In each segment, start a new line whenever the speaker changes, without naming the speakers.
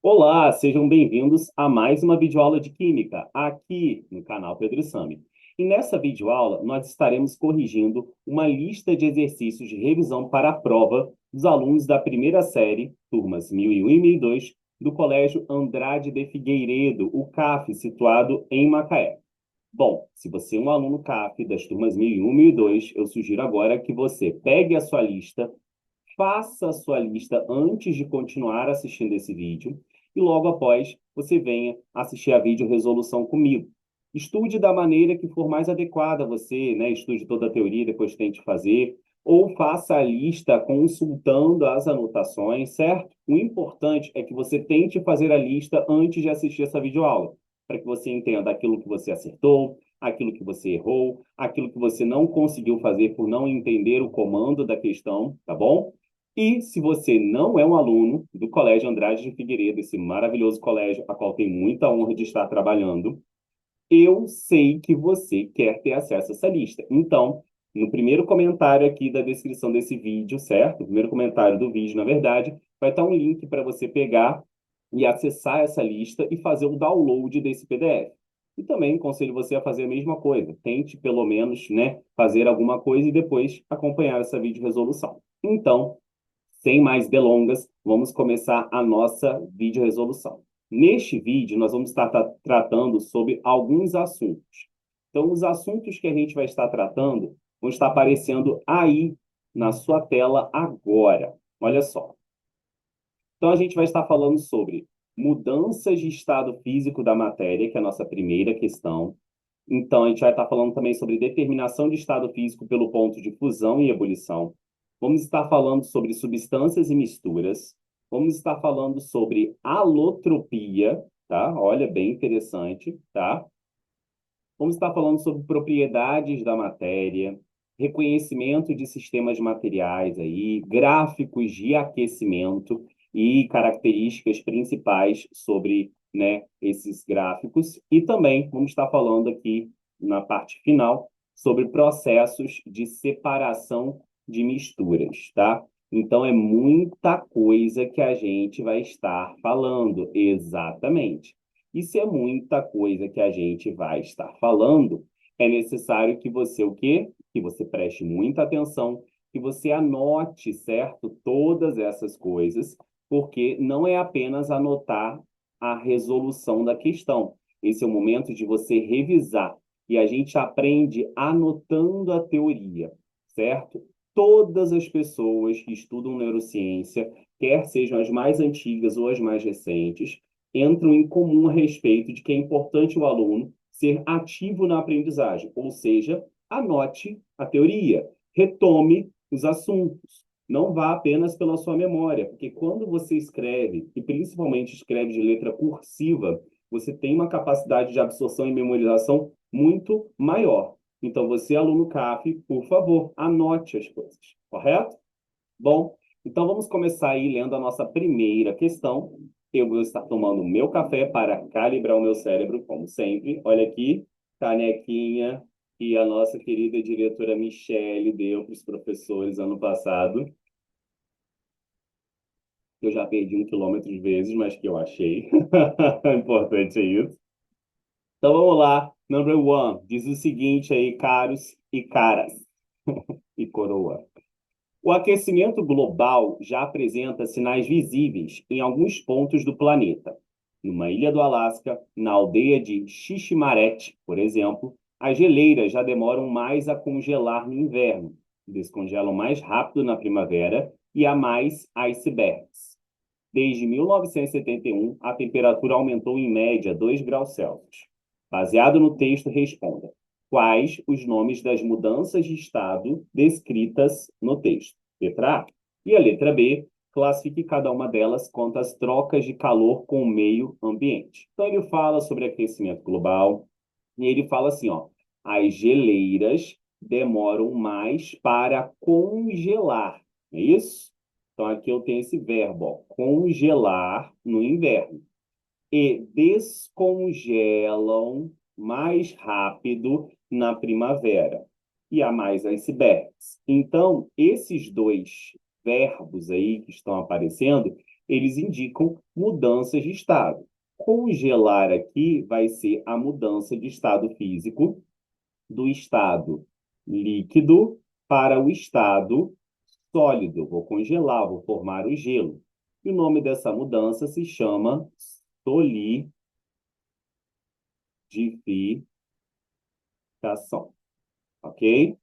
Olá, sejam bem-vindos a mais uma videoaula de Química, aqui no canal Pedro Sami. E nessa videoaula, nós estaremos corrigindo uma lista de exercícios de revisão para a prova dos alunos da primeira série, turmas 1001 e 1002, do Colégio Andrade de Figueiredo, o CAF, situado em Macaé. Bom, se você é um aluno CAF das turmas 1001 e 1002, eu sugiro agora que você pegue a sua lista, faça a sua lista antes de continuar assistindo esse vídeo e logo após você venha assistir a vídeo resolução comigo. Estude da maneira que for mais adequada a você, né? Estude toda a teoria, depois tente fazer, ou faça a lista consultando as anotações, certo? O importante é que você tente fazer a lista antes de assistir essa videoaula, para que você entenda aquilo que você acertou, aquilo que você errou, aquilo que você não conseguiu fazer por não entender o comando da questão, tá bom? E se você não é um aluno do Colégio Andrade de Figueiredo, esse maravilhoso colégio a qual tenho muita honra de estar trabalhando, eu sei que você quer ter acesso a essa lista. Então, no primeiro comentário aqui da descrição desse vídeo, certo? O primeiro comentário do vídeo, na verdade, vai estar um link para você pegar e acessar essa lista e fazer o download desse PDF. E também aconselho você a fazer a mesma coisa. Tente, pelo menos, né, fazer alguma coisa e depois acompanhar essa vídeo resolução. Então, sem mais delongas, vamos começar a nossa vídeo resolução. Neste vídeo, nós vamos estar tratando sobre alguns assuntos. Então, os assuntos que a gente vai estar tratando vão estar aparecendo aí na sua tela agora. Olha só. Então, a gente vai estar falando sobre mudanças de estado físico da matéria, que é a nossa primeira questão. Então, a gente vai estar falando também sobre determinação de estado físico pelo ponto de fusão e ebulição. Vamos estar falando sobre substâncias e misturas. Vamos estar falando sobre alotropia, tá? Olha, bem interessante, tá? Vamos estar falando sobre propriedades da matéria, reconhecimento de sistemas materiais aí, gráficos de aquecimento e características principais sobre, né, esses gráficos. E também vamos estar falando aqui na parte final sobre processos de separação de misturas, tá? Então é muita coisa que a gente vai estar falando, exatamente. E se é muita coisa que a gente vai estar falando, é necessário que você o quê? Que você preste muita atenção, que você anote, certo? Todas essas coisas, porque não é apenas anotar a resolução da questão. Esse é o momento de você revisar. E a gente aprende anotando a teoria, certo? Todas as pessoas que estudam neurociência, quer sejam as mais antigas ou as mais recentes, entram em comum a respeito de que é importante o aluno ser ativo na aprendizagem, ou seja, anote a teoria, retome os assuntos. Não vá apenas pela sua memória, porque quando você escreve, e principalmente escreve de letra cursiva, você tem uma capacidade de absorção e memorização muito maior. Então, você, aluno CAF, por favor, anote as coisas, correto? Bom, então vamos começar aí lendo a nossa primeira questão. Eu vou estar tomando o meu café para calibrar o meu cérebro, como sempre. Olha aqui, canequinha que a nossa querida diretora Michele deu para os professores ano passado. Eu já perdi 1 quilômetro de vezes, mas que eu achei. Importante é isso. Então vamos lá. Number one. Diz o seguinte aí, caros e caras e coroa. O aquecimento global já apresenta sinais visíveis em alguns pontos do planeta. Numa ilha do Alasca, na aldeia de Xiximarete, por exemplo, as geleiras já demoram mais a congelar no inverno, descongelam mais rápido na primavera e há mais icebergs. Desde 1971, a temperatura aumentou em média 2 graus Celsius. Baseado no texto, responda: quais os nomes das mudanças de estado descritas no texto? Letra A. E a letra B, classifique cada uma delas quanto às trocas de calor com o meio ambiente. Então, ele fala sobre aquecimento global e ele fala assim, ó, as geleiras demoram mais para congelar, é isso? Então, aqui eu tenho esse verbo, ó, congelar no inverno. E descongelam mais rápido na primavera. E há mais icebergs. Então, esses dois verbos aí que estão aparecendo, eles indicam mudanças de estado. Congelar aqui vai ser a mudança de estado físico do estado líquido para o estado sólido. Vou congelar, vou formar o gelo. E o nome dessa mudança se chama solidificação, ok?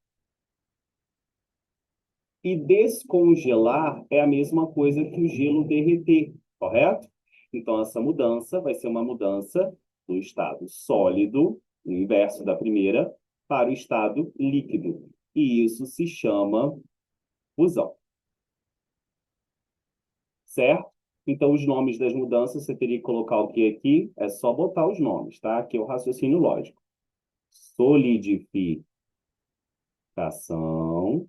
E descongelar é a mesma coisa que o gelo derreter, correto? Então, essa mudança vai ser uma mudança do estado sólido, o inverso da primeira, para o estado líquido. E isso se chama fusão, certo? Então, os nomes das mudanças, você teria que colocar o que aqui? É só botar os nomes, tá? Aqui é o raciocínio lógico. Solidificação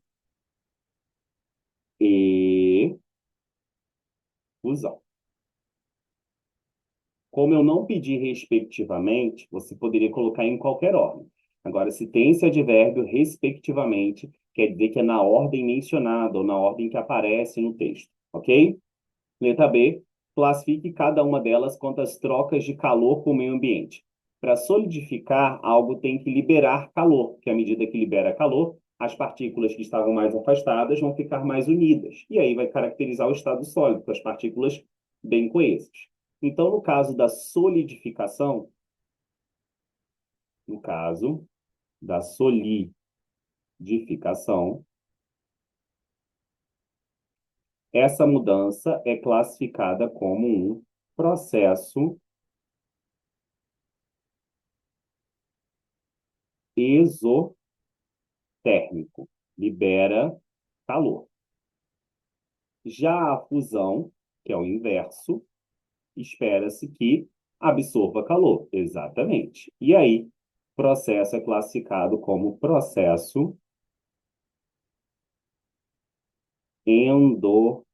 e fusão. Como eu não pedi respectivamente, você poderia colocar em qualquer ordem. Agora, se tem esse advérbio respectivamente, quer dizer que é na ordem mencionada ou na ordem que aparece no texto, ok? Letra B, classifique cada uma delas quanto às trocas de calor com o meio ambiente. Para solidificar, algo tem que liberar calor, que à medida que libera calor, as partículas que estavam mais afastadas vão ficar mais unidas. E aí vai caracterizar o estado sólido, com as partículas bem coesas. Então, no caso da solidificação, no caso da solidificação, essa mudança é classificada como um processo exotérmico, libera calor. Já a fusão, que é o inverso, espera-se que absorva calor. Exatamente. E aí, processo é classificado como processo endotérmico.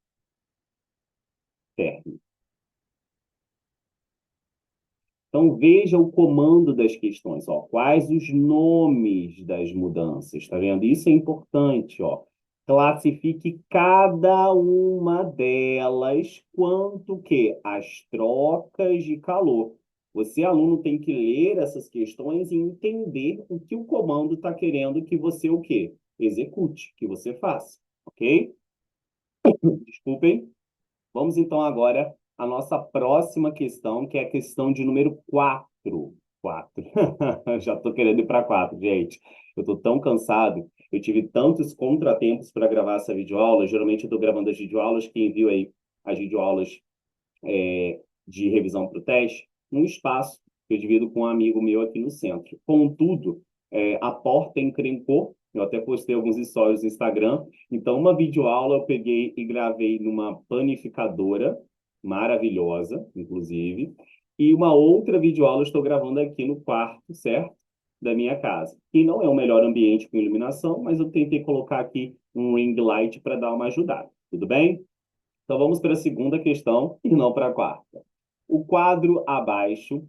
Então, veja o comando das questões, ó. Quais os nomes das mudanças, tá vendo? Isso é importante, ó. Classifique cada uma delas quanto que as trocas de calor. Você, aluno, tem que ler essas questões e entender o que o comando está querendo que você o quê? Execute, que você faça, ok? Desculpem. Vamos então agora à nossa próxima questão, que é a questão de número 4. 4. Já estou querendo ir para 4, gente. Eu estou tão cansado. Eu tive tantos contratempos para gravar essa videoaula. Geralmente eu estou gravando as videoaulas. Quem viu aí as videoaulas de revisão para o teste, num espaço que eu divido com um amigo meu aqui no centro. Contudo, a porta encrencou. Eu até postei alguns stories no Instagram. Então, uma videoaula eu peguei e gravei numa panificadora maravilhosa, inclusive. E uma outra videoaula eu estou gravando aqui no quarto, certo? Da minha casa. E não é o melhor ambiente com iluminação, mas eu tentei colocar aqui um ring light para dar uma ajudada. Tudo bem? Então vamos para a segunda questão e não para a quarta. O quadro abaixo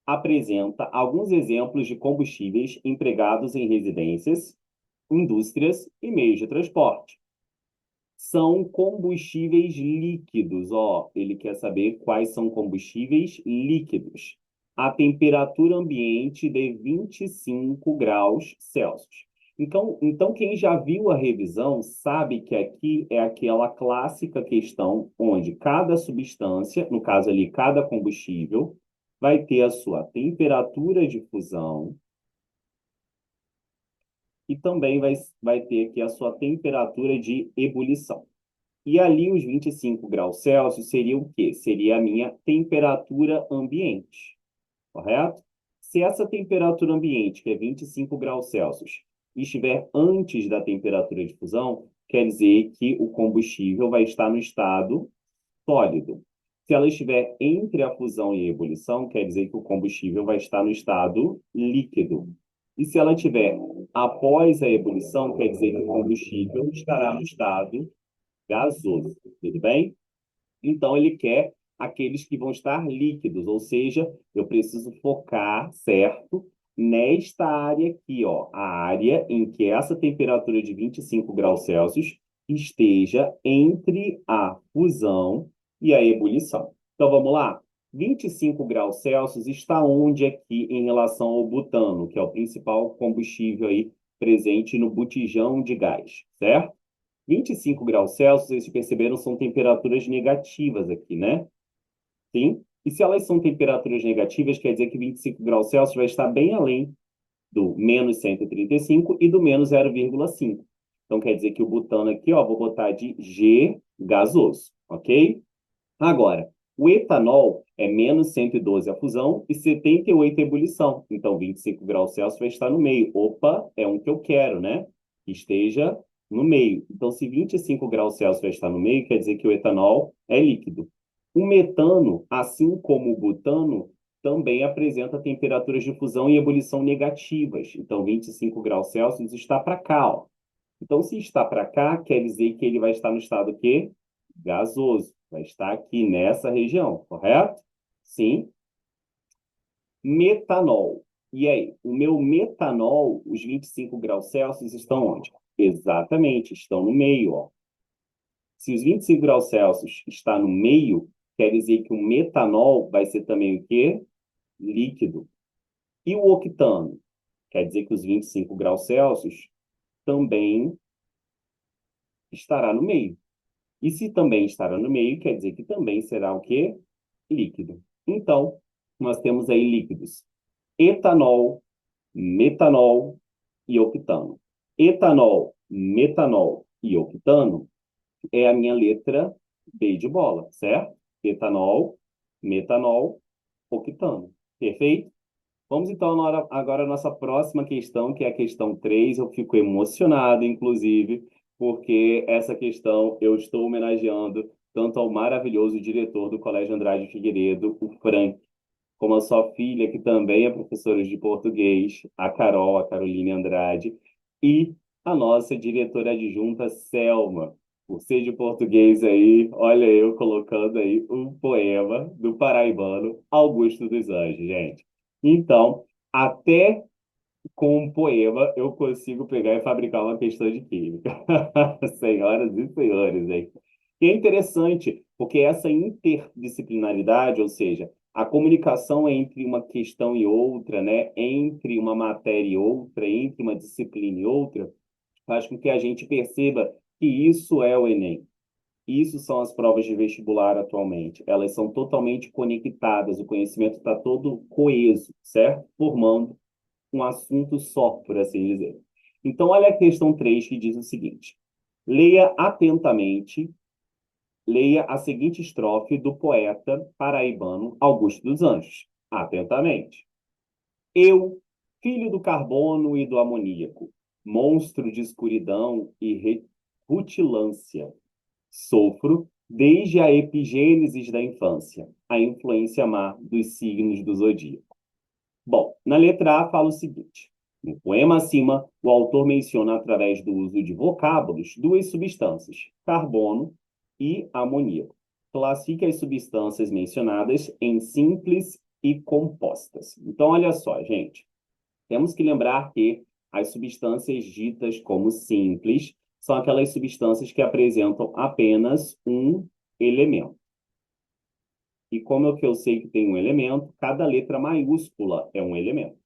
apresenta alguns exemplos de combustíveis empregados em residências, indústrias e meios de transporte. São combustíveis líquidos, ó. Ele quer saber quais são combustíveis líquidos. A temperatura ambiente de 25 graus Celsius. Então, quem já viu a revisão sabe que aqui é aquela clássica questão onde cada substância, no caso ali, cada combustível, vai ter a sua temperatura de fusão e também vai ter aqui a sua temperatura de ebulição. E ali os 25 graus Celsius seria o quê? Seria a minha temperatura ambiente, correto? Se essa temperatura ambiente, que é 25 graus Celsius, estiver antes da temperatura de fusão, quer dizer que o combustível vai estar no estado sólido. Se ela estiver entre a fusão e a ebulição, quer dizer que o combustível vai estar no estado líquido. E se ela estiver após a ebulição, quer dizer que o combustível estará no estado gasoso, tudo bem? Então, ele quer aqueles que vão estar líquidos, ou seja, eu preciso focar, certo, nesta área aqui, ó, a área em que essa temperatura de 25 graus Celsius esteja entre a fusão e a ebulição. Então, vamos lá? 25 graus Celsius está onde aqui em relação ao butano, que é o principal combustível aí presente no botijão de gás, certo? 25 graus Celsius, vocês perceberam, são temperaturas negativas aqui, né? Sim? E se elas são temperaturas negativas, quer dizer que 25 graus Celsius vai estar bem além do menos 135 e do menos 0,5. Então, quer dizer que o butano aqui, ó, vou botar de G gasoso, ok? Agora, o etanol é menos 112 a fusão e 78 a ebulição. Então, 25 graus Celsius vai estar no meio. Opa, é um que eu quero, né? Que esteja no meio. Então, se 25 graus Celsius vai estar no meio, quer dizer que o etanol é líquido. O metano, assim como o butano, também apresenta temperaturas de fusão e ebulição negativas. Então, 25 graus Celsius está para cá, ó. Então, se está para cá, quer dizer que ele vai estar no estado quê? Gasoso. Vai estar aqui nessa região, correto? Sim. Metanol. E aí, o meu metanol, os 25 graus Celsius estão onde? Exatamente, estão no meio, ó. Se os 25 graus Celsius está no meio, quer dizer que o metanol vai ser também o quê? Líquido. E o octano? Quer dizer que os 25 graus Celsius também estará no meio. E se também estará no meio, quer dizer que também será o quê? Líquido. Então, nós temos aí líquidos: etanol, metanol e octano. Etanol, metanol e octano é a minha letra B de bola, certo? Etanol, metanol, octano. Perfeito? Vamos então agora à nossa próxima questão, que é a questão 3. Eu fico emocionado, inclusive, porque essa questão eu estou homenageando tanto ao maravilhoso diretor do Colégio Andrade Figueiredo, o Frank, como a sua filha, que também é professora de português, a Carol, a Caroline Andrade, e a nossa diretora adjunta, Selma, por ser de português aí, olha eu colocando aí um poema do paraibano Augusto dos Anjos, gente. Então, até com um poema eu consigo pegar e fabricar uma questão de química. Senhoras e senhores, hein? E é interessante, porque essa interdisciplinaridade, ou seja, a comunicação entre uma questão e outra, né, entre uma matéria e outra, entre uma disciplina e outra, faz com que a gente perceba que isso é o Enem. Isso são as provas de vestibular atualmente. Elas são totalmente conectadas, o conhecimento está todo coeso, certo? Formando um assunto só, por assim dizer. Então, olha a questão 3 que diz o seguinte: leia atentamente, leia a seguinte estrofe do poeta paraibano Augusto dos Anjos. Atentamente. Eu, filho do carbono e do amoníaco, monstro de escuridão e rutilância, sofro desde a epigênese da infância, a influência má dos signos do zodíaco. Bom, na letra A fala o seguinte: no poema acima, o autor menciona, através do uso de vocábulos, duas substâncias, carbono e amoníaco. Classifica as substâncias mencionadas em simples e compostas. Então, olha só, gente. Temos que lembrar que as substâncias ditas como simples são aquelas substâncias que apresentam apenas um elemento. E como é que eu sei que tem um elemento? Cada letra maiúscula é um elemento.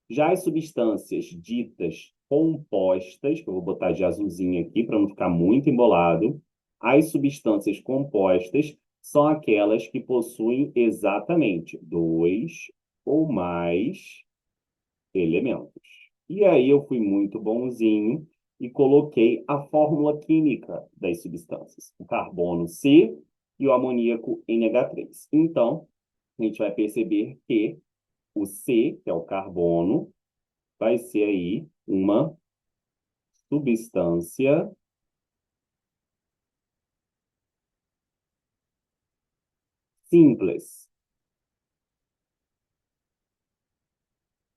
Já as substâncias ditas compostas, que eu vou botar de azulzinho aqui para não ficar muito embolado, as substâncias compostas são aquelas que possuem exatamente dois ou mais elementos. E aí eu fui muito bonzinho e coloquei a fórmula química das substâncias: o carbono C e o amoníaco NH3. Então, a gente vai perceber que o C, que é o carbono, vai ser aí uma substância simples,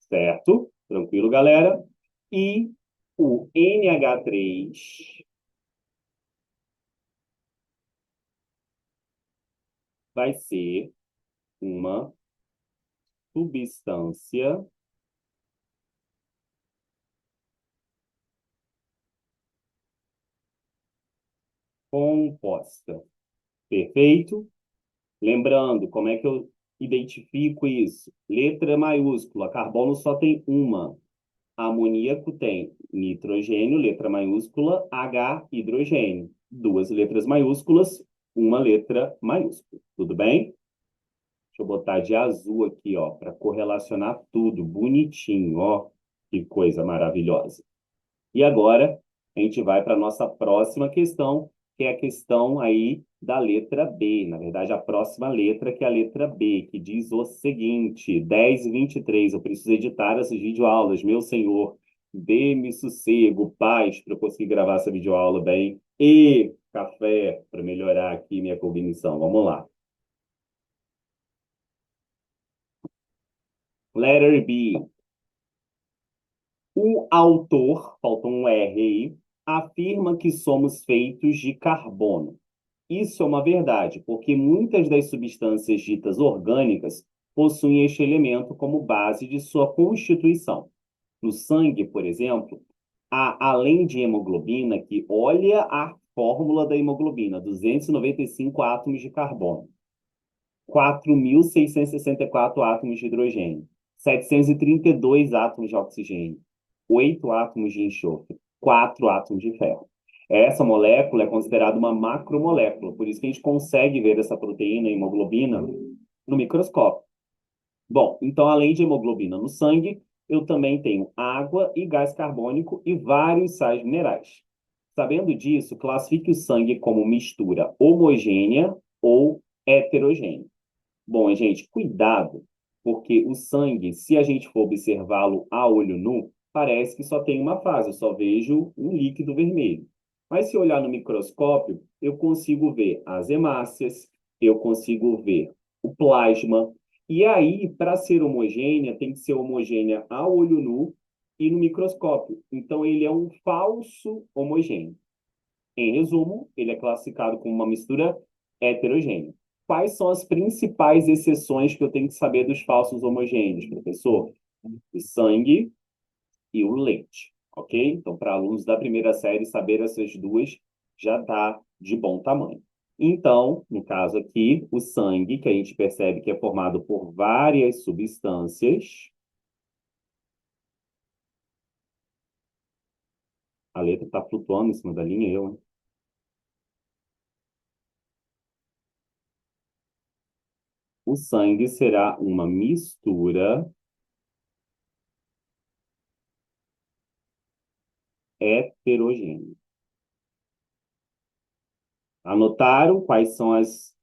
certo? Tranquilo, galera? E o NH3 vai ser uma substância composta. Perfeito? Lembrando, como é que eu identifico isso? Letra maiúscula, carbono só tem uma. Amoníaco tem nitrogênio, letra maiúscula, H, hidrogênio. Duas letras maiúsculas, uma letra maiúscula. Tudo bem? Deixa eu botar de azul aqui, ó, para correlacionar tudo bonitinho, ó. Que coisa maravilhosa. E agora a gente vai para a nossa próxima questão, que é a questão aí da letra B. Na verdade, a próxima letra, que é a letra B, que diz o seguinte: 10:23. Eu preciso editar essas videoaulas, meu senhor. Dê-me sossego, paz, para eu conseguir gravar essa videoaula bem. E café, para melhorar aqui minha cognição. Vamos lá. Letter B. O autor, faltou um R aí, afirma que somos feitos de carbono. Isso é uma verdade, porque muitas das substâncias ditas orgânicas possuem este elemento como base de sua constituição. No sangue, por exemplo, há, além de hemoglobina, que olha a fórmula da hemoglobina, 295 átomos de carbono, 4.664 átomos de hidrogênio, 732 átomos de oxigênio, 8 átomos de enxofre, 4 átomos de ferro. Essa molécula é considerada uma macromolécula, por isso que a gente consegue ver essa proteína, a hemoglobina, no microscópio. Bom, então, além de hemoglobina no sangue, eu também tenho água e gás carbônico e vários sais minerais. Sabendo disso, classifique o sangue como mistura homogênea ou heterogênea. Bom, gente, cuidado, porque o sangue, se a gente for observá-lo a olho nu, parece que só tem uma fase, eu só vejo um líquido vermelho. Mas se olhar no microscópio, eu consigo ver as hemácias, eu consigo ver o plasma. E aí, para ser homogênea, tem que ser homogênea a olho nu e no microscópio. Então, ele é um falso homogêneo. Em resumo, ele é classificado como uma mistura heterogênea. Quais são as principais exceções que eu tenho que saber dos falsos homogêneos, professor? O sangue e o leite, ok? Então, para alunos da primeira série, saber essas duas já está de bom tamanho. Então, no caso aqui, o sangue, que a gente percebe que é formado por várias substâncias. A letra está flutuando em cima da linha, eu, hein? O sangue será uma mistura heterogênea. Anotaram quais são as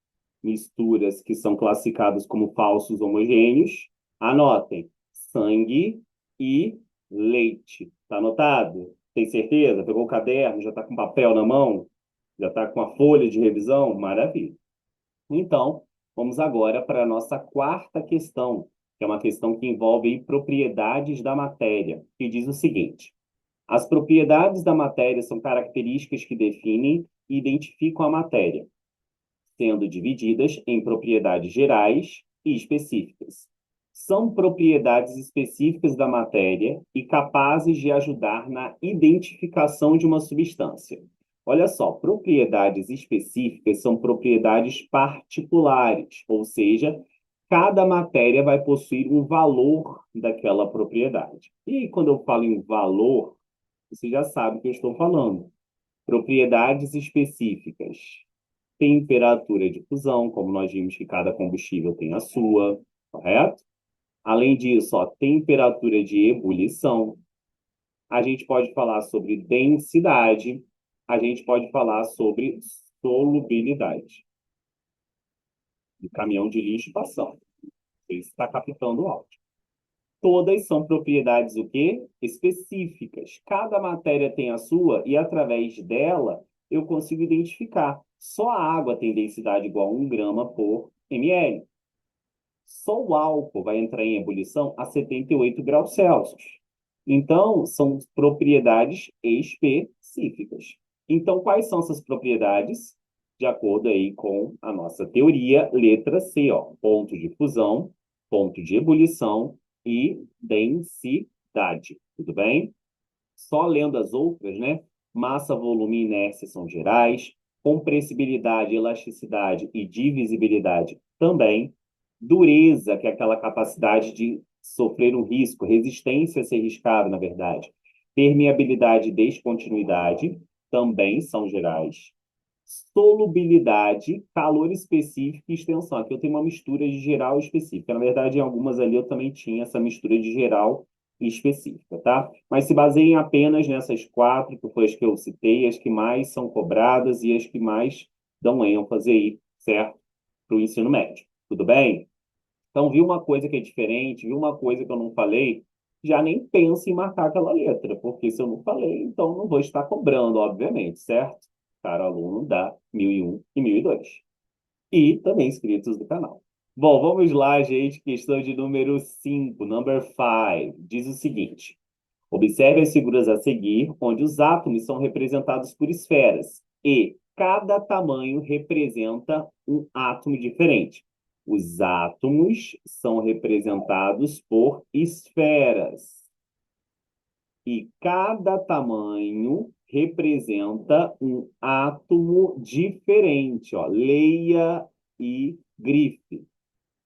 misturas que são classificadas como falsos homogêneos? Anotem: sangue e leite. Está anotado? Tem certeza? Pegou o caderno? Já está com papel na mão? Já está com a folha de revisão? Maravilha. Então, vamos agora para a nossa quarta questão, que é uma questão que envolve aí propriedades da matéria, que diz o seguinte: as propriedades da matéria são características que definem e identificam a matéria, sendo divididas em propriedades gerais e específicas. São propriedades específicas da matéria e capazes de ajudar na identificação de uma substância. Olha só, propriedades específicas são propriedades particulares, ou seja, cada matéria vai possuir um valor daquela propriedade. E quando eu falo em valor, você já sabe o que eu estou falando. Propriedades específicas. Temperatura de fusão, como nós vimos que cada combustível tem a sua, correto? Além disso, ó, temperatura de ebulição. A gente pode falar sobre densidade. A gente pode falar sobre solubilidade. De caminhão de lixo passando. Ele está captando o áudio. Todas são propriedades o quê? Específicas. Cada matéria tem a sua e através dela eu consigo identificar. Só a água tem densidade igual a 1 grama por ml. Só o álcool vai entrar em ebulição a 78 graus Celsius. Então, são propriedades específicas. Então, quais são essas propriedades? De acordo aí com a nossa teoria, letra C, ó, ponto de fusão, ponto de ebulição e densidade. Tudo bem? Só lendo as outras, né? Massa, volume e inércia são gerais. Compressibilidade, elasticidade e divisibilidade também. Dureza, que é aquela capacidade de sofrer um risco, resistência a ser riscado, na verdade. Permeabilidade e descontinuidade também são gerais. Solubilidade, calor específico e extensão. Aqui eu tenho uma mistura de geral e específica. Na verdade, em algumas ali eu também tinha essa mistura de geral e específica, tá? Mas se baseiem apenas nessas quatro, que foi as que eu citei, as que mais são cobradas e as que mais dão ênfase aí, certo? Para o ensino médio. Tudo bem? Então, viu uma coisa que é diferente, viu uma coisa que eu não falei, já nem pensa em marcar aquela letra, porque se eu não falei, então não vou estar cobrando, obviamente, certo? Para o aluno da 1001 e 1002. E também inscritos do canal. Bom, vamos lá, gente. Questão de número 5, number 5. Diz o seguinte. Observe as figuras a seguir, onde os átomos são representados por esferas e cada tamanho representa um átomo diferente. Os átomos são representados por esferas e cada tamanho representa um átomo diferente. Ó. Leia e grife.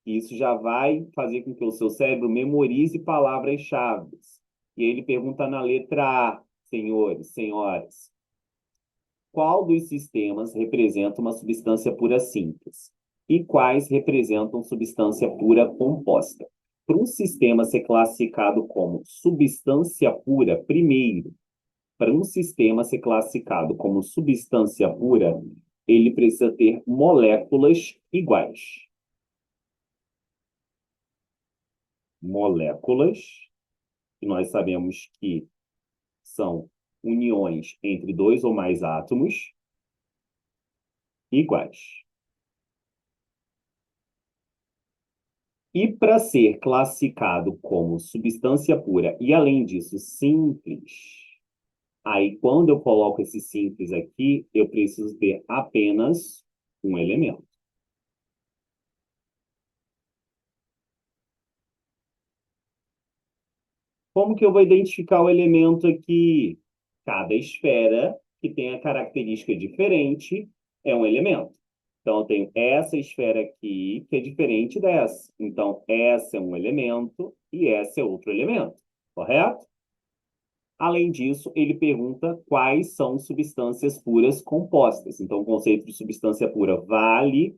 Isso já vai fazer com que o seu cérebro memorize palavras-chave. E ele pergunta na letra A, senhores, senhoras, qual dos sistemas representa uma substância pura simples? E quais representam substância pura composta? Para um sistema ser classificado como substância pura, primeiro, para um sistema ser classificado como substância pura, ele precisa ter moléculas iguais. Moléculas, que nós sabemos que são uniões entre dois ou mais átomos iguais. E para ser classificado como substância pura e, além disso, simples, aí quando eu coloco esse simples aqui, eu preciso ter apenas um elemento. Como que eu vou identificar o elemento aqui? Cada esfera que tem a característica diferente é um elemento. Então, eu tenho essa esfera aqui, que é diferente dessa. Então, essa é um elemento e essa é outro elemento. Correto? Além disso, ele pergunta quais são substâncias puras compostas. Então, o conceito de substância pura vale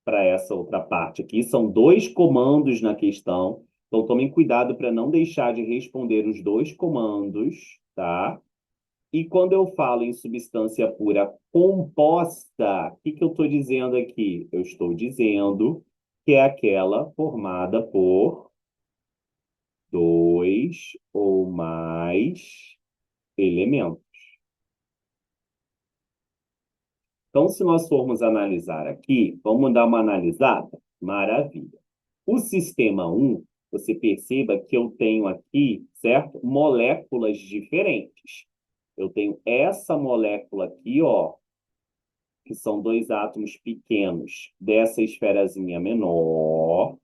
para essa outra parte aqui. São dois comandos na questão. Então, tomem cuidado para não deixar de responder os dois comandos, tá? E quando eu falo em substância pura composta, o que eu estou dizendo aqui? Eu estou dizendo que é aquela formada por dois ou mais elementos. Então, se nós formos analisar aqui, vamos dar uma analisada? Maravilha. O sistema 1, você perceba que eu tenho aqui, certo? Moléculas diferentes. Eu tenho essa molécula aqui, ó, que são dois átomos pequenos dessa esferazinha menor,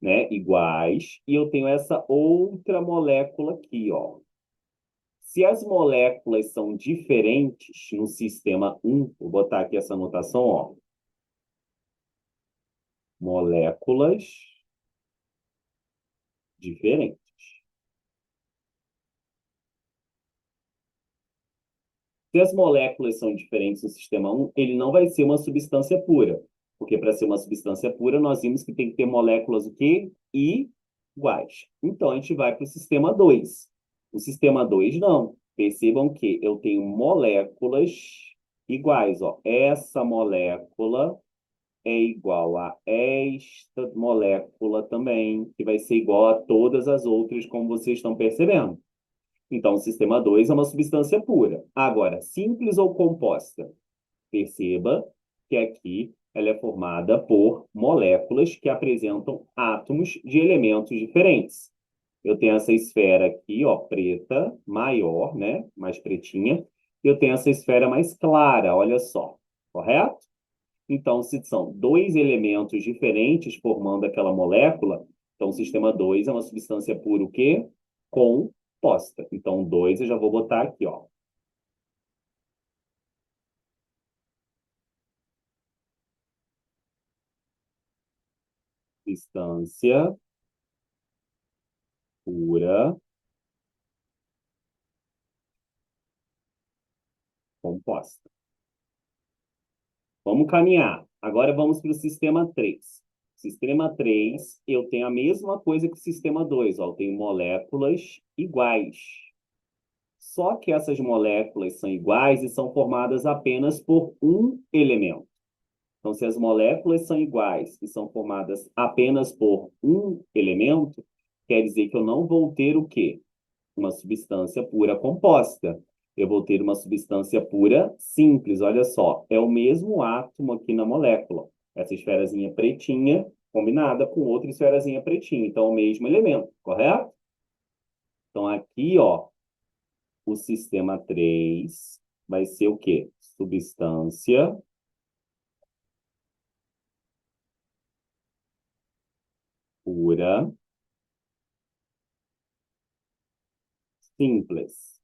né, iguais, e eu tenho essa outra molécula aqui, ó. Se as moléculas são diferentes no sistema 1, vou botar aqui essa anotação, ó. Moléculas diferentes. Se as moléculas são diferentes no sistema 1, ele não vai ser uma substância pura. Porque para ser uma substância pura, nós vimos que tem que ter moléculas o quê? Iguais. Então, a gente vai para o sistema 2. O sistema 2, não. Percebam que eu tenho moléculas iguais. Ó. Essa molécula é igual a esta molécula também, que vai ser igual a todas as outras, como vocês estão percebendo. Então, o sistema 2 é uma substância pura. Agora, simples ou composta? Perceba que aqui ela é formada por moléculas que apresentam átomos de elementos diferentes. Eu tenho essa esfera aqui, ó, preta, maior, né? Mais pretinha. E eu tenho essa esfera mais clara, olha só. Correto? Então, se são dois elementos diferentes formando aquela molécula, então o sistema 2 é uma substância pura o quê? Composta. Então, 2 eu já vou botar aqui, ó. substância pura composta. Vamos caminhar. Agora vamos para o sistema 3. Sistema 3, eu tenho a mesma coisa que o sistema 2. Ó, eu tenho moléculas iguais. Só que essas moléculas são iguais e são formadas apenas por um elemento. Então, se as moléculas são iguais e são formadas apenas por um elemento, quer dizer que eu não vou ter o quê? Uma substância pura composta. Eu vou ter uma substância pura simples. Olha só, é o mesmo átomo aqui na molécula. Essa esferazinha pretinha combinada com outra esferazinha pretinha. Então, é o mesmo elemento, correto? Então, aqui, ó, o sistema 3 vai ser o quê? Substância pura simples.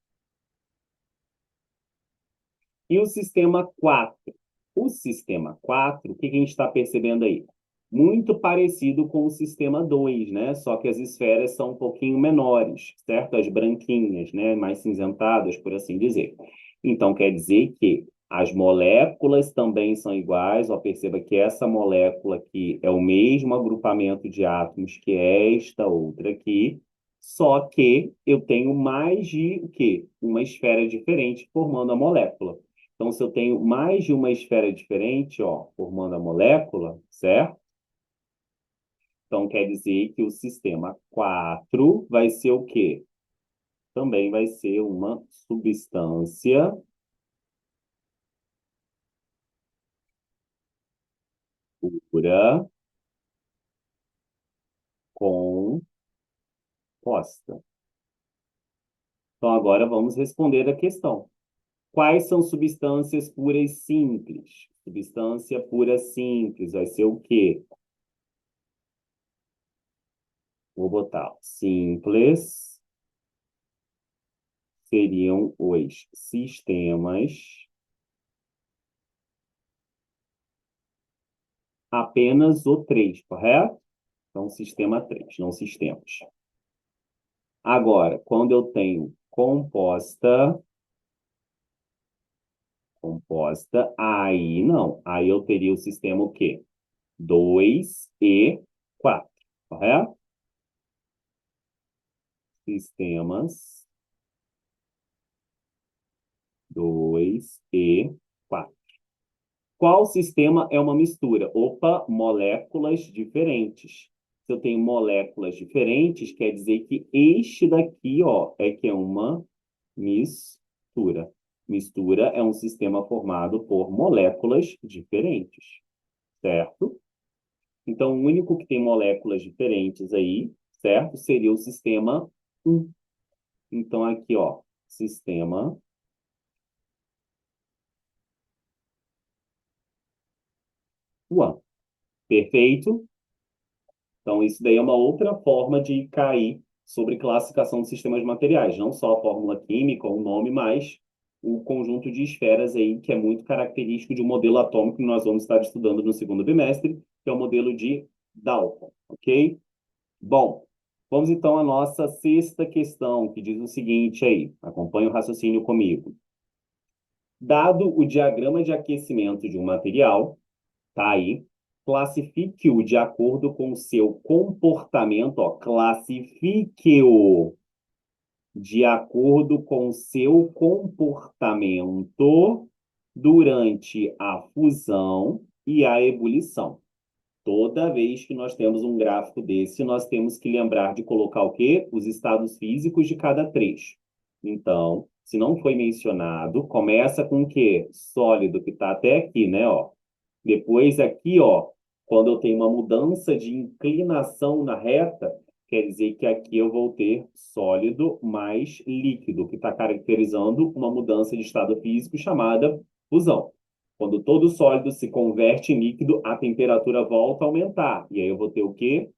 E o sistema 4? O sistema 4, o que a gente está percebendo aí? Muito parecido com o sistema 2, né? Só que as esferas são um pouquinho menores, certo? As branquinhas, né? Mais cinzentadas, por assim dizer. Então, quer dizer que as moléculas também são iguais. Ó, perceba que essa molécula aqui é o mesmo agrupamento de átomos que esta outra aqui, só que eu tenho mais de o quê? Uma esfera diferente formando a molécula. Então, se eu tenho mais de uma esfera diferente, ó, formando a molécula, certo? Então, quer dizer que o sistema 4 vai ser o quê? Também vai ser uma substância pura composta. Então, agora vamos responder a questão. Quais são substâncias puras simples? Substância pura simples vai ser o quê? Vou botar simples seriam os sistemas apenas o 3, correto? Então, sistema 3, não sistemas. Agora, quando eu tenho composta, aí não. Aí eu teria o sistema o quê? 2 e 4, correto? Sistemas 2 e 4. Qual sistema é uma mistura? Opa, moléculas diferentes. Se eu tenho moléculas diferentes, quer dizer que este daqui, ó, é que é uma mistura. Mistura é um sistema formado por moléculas diferentes, certo? Então, o único que tem moléculas diferentes aí, certo? Seria o sistema 1. Então, aqui, ó, sistema 1. Perfeito? Então, isso daí é uma outra forma de cair sobre classificação de sistemas materiais. Não só a fórmula química, o nome, mas o conjunto de esferas aí, que é muito característico de um modelo atômico que nós vamos estar estudando no segundo bimestre, que é o modelo de Dalton, ok? Bom, vamos então à nossa sexta questão, que diz o seguinte aí. Acompanhe o raciocínio comigo. Dado o diagrama de aquecimento de um material, tá aí. Classifique-o de acordo com o seu comportamento, ó, classifique-o de acordo com o seu comportamento durante a fusão e a ebulição. Toda vez que nós temos um gráfico desse, nós temos que lembrar de colocar o quê? Os estados físicos de cada trecho. Então, se não foi mencionado, começa com o quê? Sólido, que está até aqui, né? Ó. Depois aqui, ó, quando eu tenho uma mudança de inclinação na reta, quer dizer que aqui eu vou ter sólido mais líquido, que está caracterizando uma mudança de estado físico chamada fusão. Quando todo sólido se converte em líquido, a temperatura volta a aumentar. E aí eu vou ter o quê?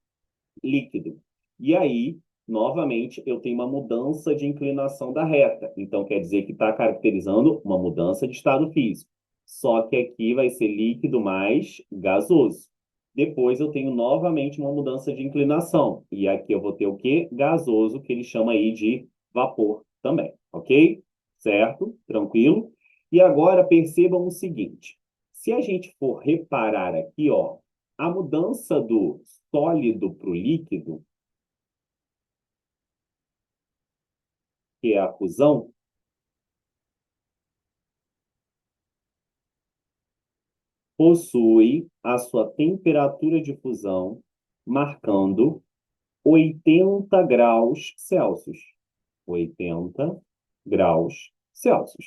Líquido. E aí, novamente, eu tenho uma mudança de inclinação da reta. Então, quer dizer que está caracterizando uma mudança de estado físico. Só que aqui vai ser líquido mais gasoso. Depois eu tenho novamente uma mudança de inclinação. E aqui eu vou ter o quê? Gasoso, que ele chama aí de vapor também, ok? Certo? Tranquilo? E agora percebam o seguinte: se a gente for reparar aqui, ó, a mudança do sólido para o líquido, que é a fusão, possui a sua temperatura de fusão marcando 80 graus Celsius. 80 graus Celsius.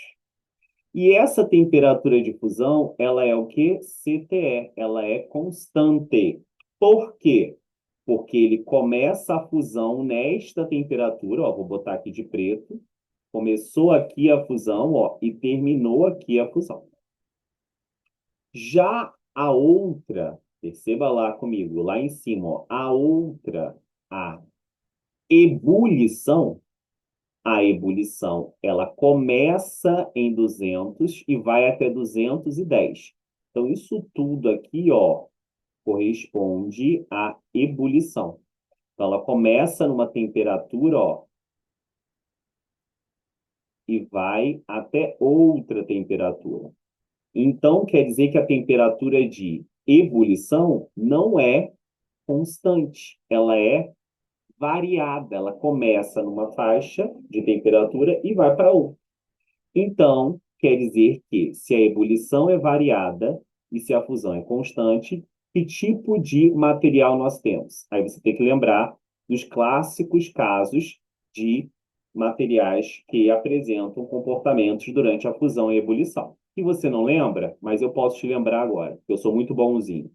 E essa temperatura de fusão, ela é o quê? CTE, ela é constante. Por quê? Porque ele começa a fusão nesta temperatura, ó, vou botar aqui de preto. Começou aqui a fusão, ó, e terminou aqui a fusão. Já a outra, perceba lá comigo, lá em cima, ó, a outra, a ebulição, a ebulição, ela começa em 200 e vai até 210. Então, isso tudo aqui, ó, corresponde à ebulição. Então, ela começa numa temperatura, ó, e vai até outra temperatura. Então, quer dizer que a temperatura de ebulição não é constante, ela é variada. Ela começa numa faixa de temperatura e vai para outra. Então, quer dizer que se a ebulição é variada e se a fusão é constante, que tipo de material nós temos? Aí você tem que lembrar dos clássicos casos de materiais que apresentam comportamentos durante a fusão e ebulição. Se você não lembra, mas eu posso te lembrar agora, eu sou muito bonzinho.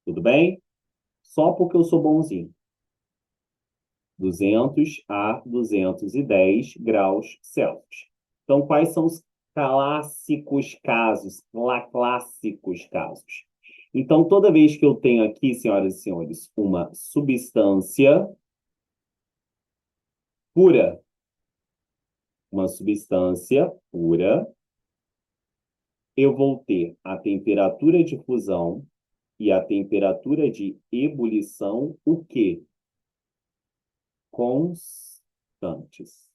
Tudo bem? Só porque eu sou bonzinho. 200 a 210 graus Celsius. Então, quais são os clássicos casos? Clássicos casos. Então, toda vez que eu tenho aqui, senhoras e senhores, uma substância pura, uma substância pura, eu vou ter a temperatura de fusão e a temperatura de ebulição, o quê? Constantes.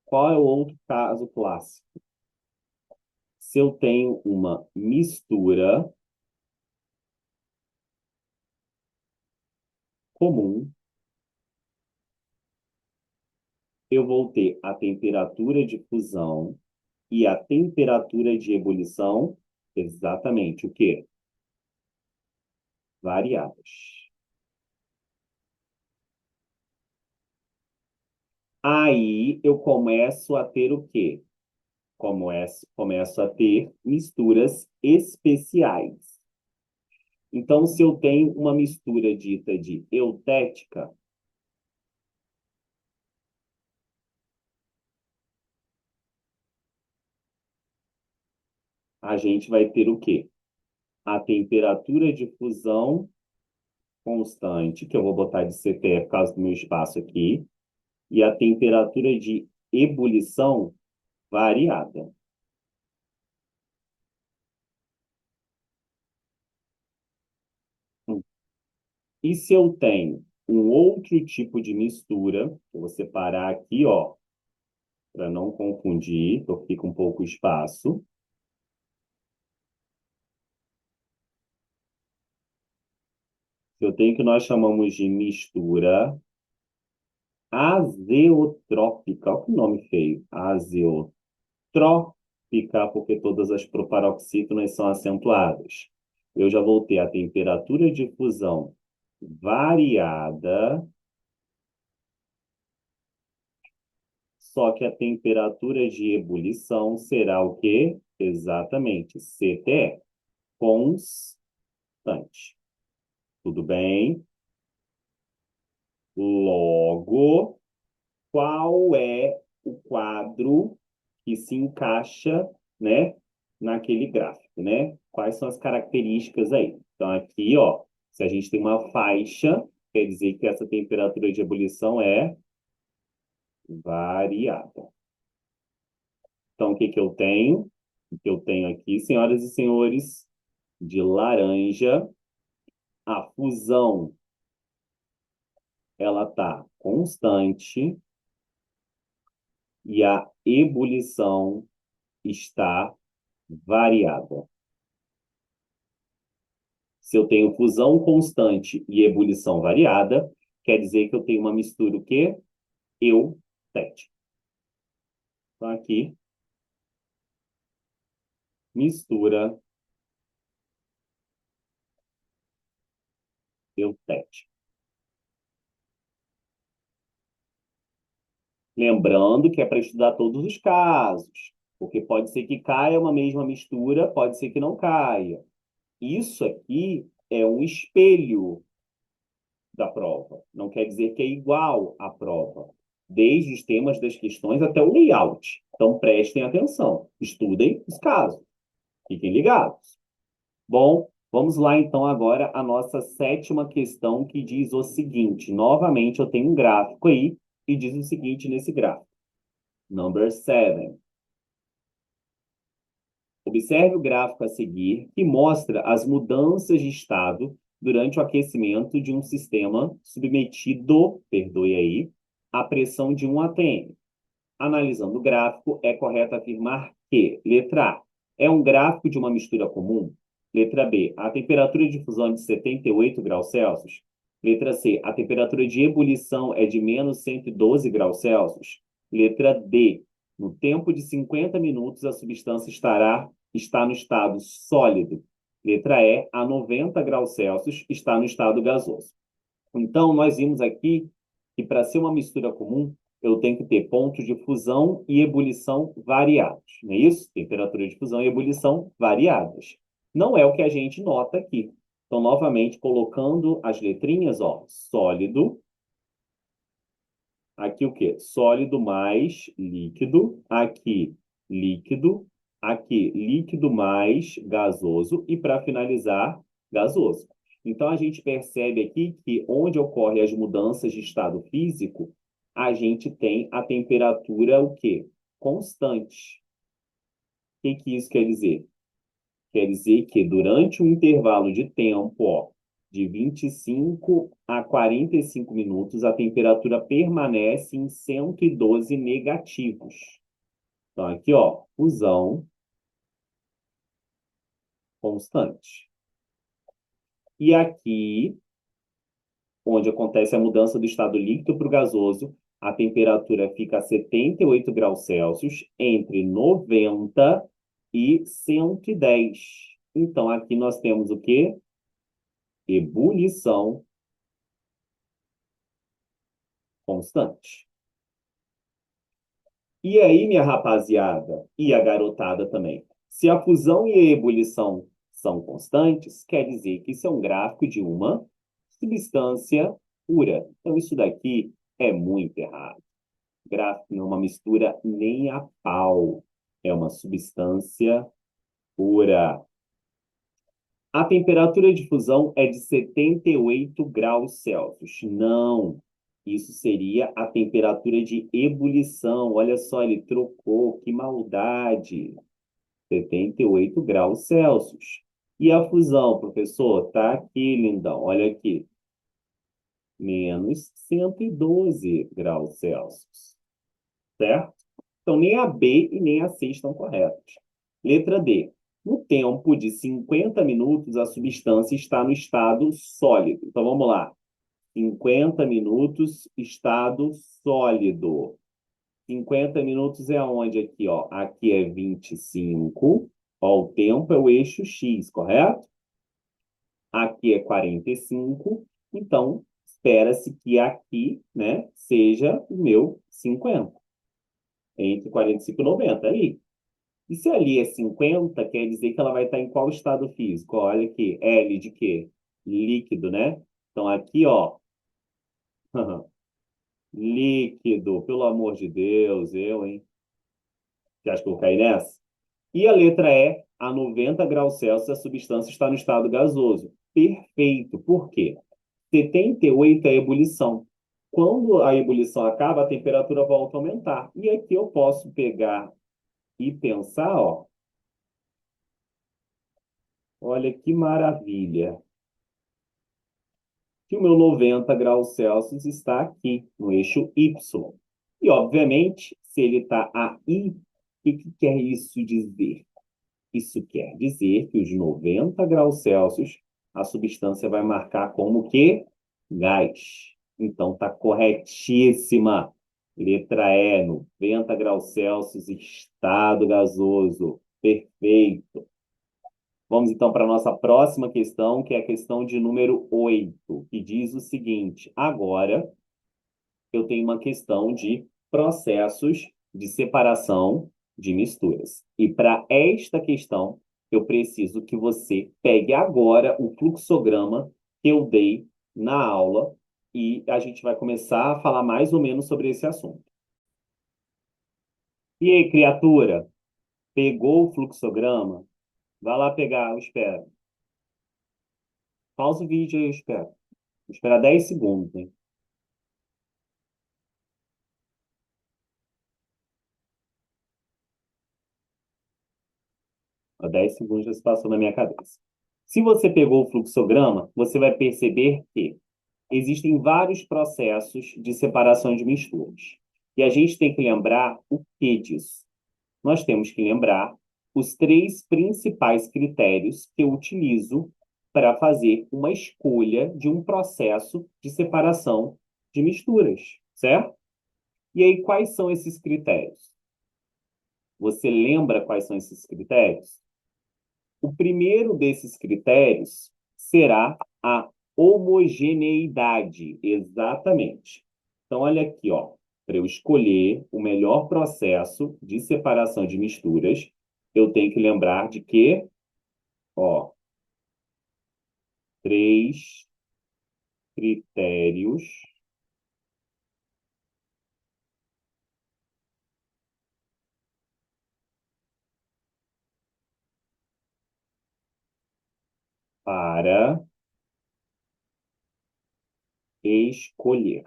Qual é o outro caso clássico? Se eu tenho uma mistura comum, eu vou ter a temperatura de fusão e a temperatura de ebulição exatamente o quê? Variadas. Aí eu começo a ter o quê? Começo a ter misturas especiais. Então, se eu tenho uma mistura dita de eutética, a gente vai ter o quê? A temperatura de fusão constante, que eu vou botar de CTE por causa do meu espaço aqui, e a temperatura de ebulição variada. E se eu tenho um outro tipo de mistura, eu vou separar aqui, ó, para não confundir, então fica um pouco espaço. Eu tenho o que nós chamamos de mistura azeotrópica. Olha que nome feio. Azeotrópica, porque todas as proparoxítonas são acentuadas. Eu já vou ter a temperatura de fusão variada, só que a temperatura de ebulição será o quê? Exatamente, CTE, constante. Tudo bem? Logo, qual é o quadro que se encaixa, né, naquele gráfico, né? Quais são as características aí? Então, aqui, ó, se a gente tem uma faixa, quer dizer que essa temperatura de ebulição é variada. Então, o que que eu tenho? O que eu tenho aqui, senhoras e senhores, de laranja, a fusão, ela está constante e a ebulição está variada. Se eu tenho fusão constante e ebulição variada, quer dizer que eu tenho uma mistura o quê? Eutética. Então, aqui, mistura eutética. Lembrando que é para estudar todos os casos, porque pode ser que caia uma mesma mistura, pode ser que não caia. Isso aqui é um espelho da prova. Não quer dizer que é igual à prova, desde os temas das questões até o layout. Então, prestem atenção, estudem os casos, fiquem ligados. Bom, vamos lá então agora a nossa sétima questão que diz o seguinte. Novamente, eu tenho um gráfico aí e diz o seguinte nesse gráfico. Number 7. Observe o gráfico a seguir, que mostra as mudanças de estado durante o aquecimento de um sistema submetido, perdoe aí, à pressão de 1 atm. Analisando o gráfico, é correto afirmar que, letra A, é um gráfico de uma mistura comum. Letra B, a temperatura de fusão é de 78 graus Celsius. Letra C, a temperatura de ebulição é de menos 112 graus Celsius. Letra D, no tempo de 50 minutos, a substância está no estado sólido. Letra E, a 90 graus Celsius, está no estado gasoso. Então, nós vimos aqui que para ser uma mistura comum, eu tenho que ter pontos de fusão e ebulição variados, não é isso? Temperatura de fusão e ebulição variadas. Não é o que a gente nota aqui. Então, novamente, colocando as letrinhas, ó, sólido. Aqui o quê? Sólido mais líquido. Aqui, líquido. Aqui, líquido mais gasoso. E, para finalizar, gasoso. Então, a gente percebe aqui que onde ocorrem as mudanças de estado físico, a gente tem a temperatura o quê? Constante. O que isso quer dizer? Quer dizer que durante um intervalo de tempo, ó, de 25 a 45 minutos, a temperatura permanece em 112 negativos. Então, aqui, ó, fusão constante. E aqui, onde acontece a mudança do estado líquido para o gasoso, a temperatura fica a 78 graus Celsius, entre 90 e 110. Então, aqui nós temos o quê? Ebulição constante. E aí, minha rapaziada, e a garotada também, se a fusão e a ebulição são constantes, quer dizer que isso é um gráfico de uma substância pura. Então, isso daqui é muito errado. Gráfico não é uma mistura nem a pau. É uma substância pura. A temperatura de fusão é de 78 graus Celsius. Não, isso seria a temperatura de ebulição. Olha só, ele trocou, que maldade. 78 graus Celsius. E a fusão, professor? Tá aqui, lindão, olha aqui. Menos 112 graus Celsius. Certo? Então, nem a B e nem a C estão corretas. Letra D. No tempo de 50 minutos, a substância está no estado sólido. Então, vamos lá. 50 minutos, estado sólido. 50 minutos é aonde aqui, ó? Aqui é 25. Ó, o tempo é o eixo X, correto? Aqui é 45. Então, espera-se que aqui, né, seja o meu 50. Entre 45 e 90, aí. E se ali é 50, quer dizer que ela vai estar em qual estado físico? Olha aqui, L de quê? Líquido, né? Então aqui, ó, líquido, pelo amor de Deus, eu, hein? Você acha que eu vou cair nessa? E a letra E, a 90 graus Celsius, a substância está no estado gasoso. Perfeito. Por quê? 78 é a ebulição. Quando a ebulição acaba, a temperatura volta a aumentar. E aqui eu posso pegar e pensar, ó, olha que maravilha, que o meu 90 graus Celsius está aqui, no eixo Y. E, obviamente, se ele está aí, o que quer isso dizer? Isso quer dizer que os 90 graus Celsius, a substância vai marcar como que gás. Então, está corretíssima. Letra E, 90 graus Celsius, estado gasoso. Perfeito. Vamos então para a nossa próxima questão, que é a questão de número 8, que diz o seguinte: agora eu tenho uma questão de processos de separação de misturas. E para esta questão, eu preciso que você pegue agora o fluxograma que eu dei na aula e a gente vai começar a falar mais ou menos sobre esse assunto. E aí, criatura, pegou o fluxograma? Vai lá pegar, eu espero. Pausa o vídeo aí, eu espero. Vou esperar 10 segundos, hein? Há 10 segundos já se passou na minha cabeça. Se você pegou o fluxograma, você vai perceber que existem vários processos de separação de misturas. E a gente tem que lembrar o que disso? Nós temos que lembrar os três principais critérios que eu utilizo para fazer uma escolha de um processo de separação de misturas, certo? E aí, quais são esses critérios? Você lembra quais são esses critérios? O primeiro desses critérios será a homogeneidade, exatamente. Então, olha aqui, ó, para eu escolher o melhor processo de separação de misturas, eu tenho que lembrar de que, ó, três critérios para escolher.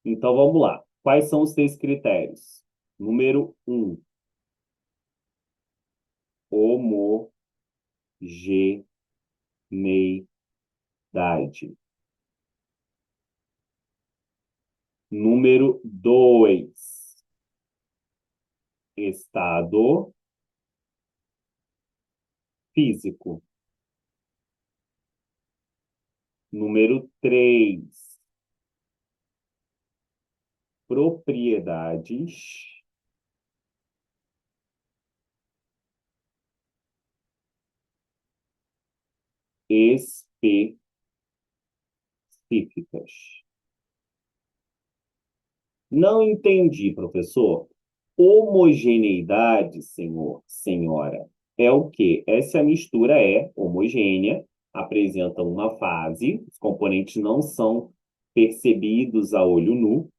Então, vamos lá. Quais são os três critérios? Número um, homogeneidade. Número 2, estado físico. Número 3, propriedades específicas. Não entendi, professor. Homogeneidade, senhor, senhora, é o quê? Essa mistura é homogênea, apresenta uma fase, os componentes não são percebidos a olho nu,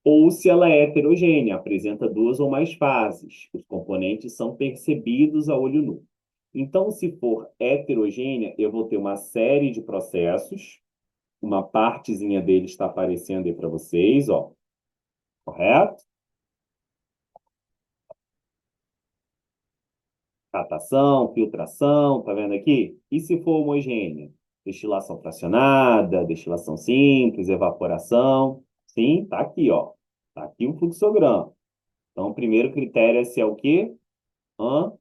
ou se ela é heterogênea, apresenta duas ou mais fases, os componentes são percebidos a olho nu. Então, se for heterogênea, eu vou ter uma série de processos, uma partezinha dele está aparecendo aí para vocês, ó, correto? Catação, filtração, tá vendo aqui? E se for homogênea? Destilação fracionada, destilação simples, evaporação. Sim, tá aqui, ó. Tá aqui o fluxograma. Então, o primeiro critério é se é o quê? Hã?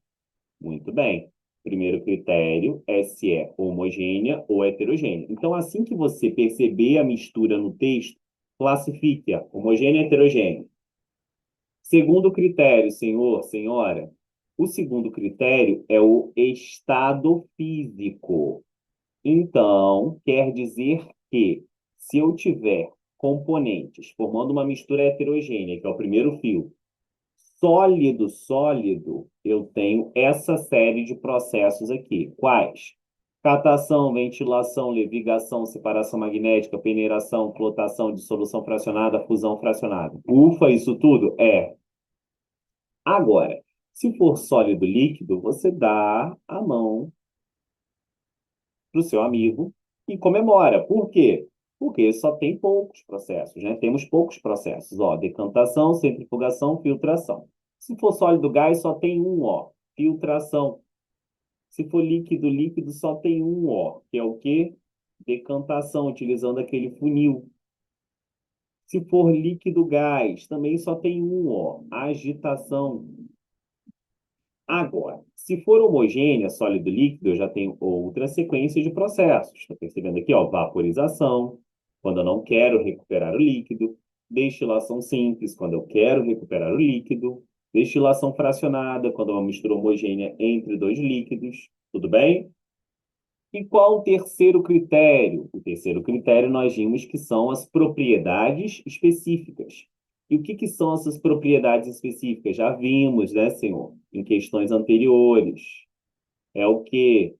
Muito bem. Primeiro critério é se é homogênea ou heterogênea. Então, assim que você perceber a mistura no texto, classifique-a homogênea e heterogênea. Segundo critério, senhor, senhora, o segundo critério é o estado físico. Então, quer dizer que se eu tiver componentes formando uma mistura heterogênea, que é o primeiro fio, sólido, sólido, eu tenho essa série de processos aqui. Quais? Catação, ventilação, levigação, separação magnética, peneiração, flotação, dissolução fracionada, fusão fracionada. Ufa, isso tudo? É. Agora, se for sólido líquido, você dá a mão para o seu amigo e comemora. Por quê? Porque só tem poucos processos, né? Temos poucos processos, ó, decantação, centrifugação, filtração. Se for sólido gás, só tem um, ó, filtração. Se for líquido, líquido só tem um ó, que é o quê? Decantação, utilizando aquele funil. Se for líquido gás, também só tem um ó, agitação. Agora, se for homogênea, sólido líquido, eu já tenho outra sequência de processos. Estou percebendo aqui, ó, vaporização, quando eu não quero recuperar o líquido, destilação simples, quando eu quero recuperar o líquido, destilação fracionada, quando é uma mistura homogênea entre dois líquidos. Tudo bem? E qual o terceiro critério? O terceiro critério nós vimos que são as propriedades específicas. E o que são essas propriedades específicas? Já vimos, né, senhor, em questões anteriores. É o que?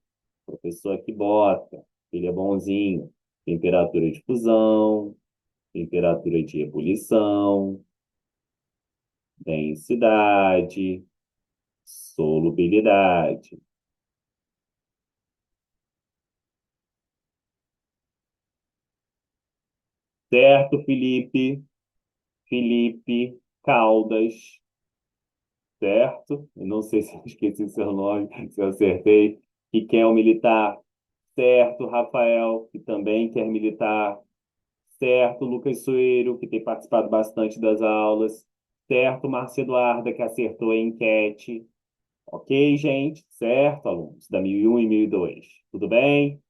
O professor aqui bota, ele é bonzinho. Temperatura de fusão, temperatura de ebulição, densidade, solubilidade. Certo, Felipe? Felipe Caldas, certo? Eu não sei se eu esqueci seu nome, se eu acertei. Que quer um militar, certo? Rafael, que também quer militar, certo? Lucas Soeiro, que tem participado bastante das aulas, certo? Márcia Eduarda, que acertou a enquete. Ok, gente? Certo, alunos da 1001 e 1002. Tudo bem?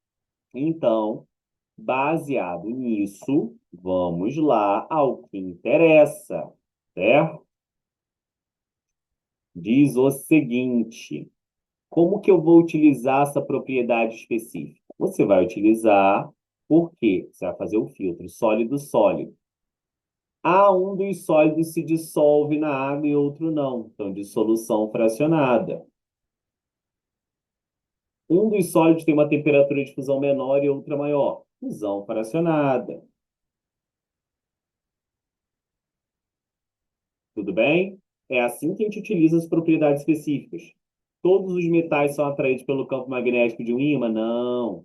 Então, baseado nisso, vamos lá ao que interessa, certo? Diz o seguinte: como que eu vou utilizar essa propriedade específica? Você vai utilizar, por quê? Você vai fazer o filtro sólido-sólido. Um dos sólidos se dissolve na água e outro não. Então, dissolução fracionada. Um dos sólidos tem uma temperatura de fusão menor e outra maior. Fusão fracionada. Tudo bem? É assim que a gente utiliza as propriedades específicas. Todos os metais são atraídos pelo campo magnético de um ímã? Não.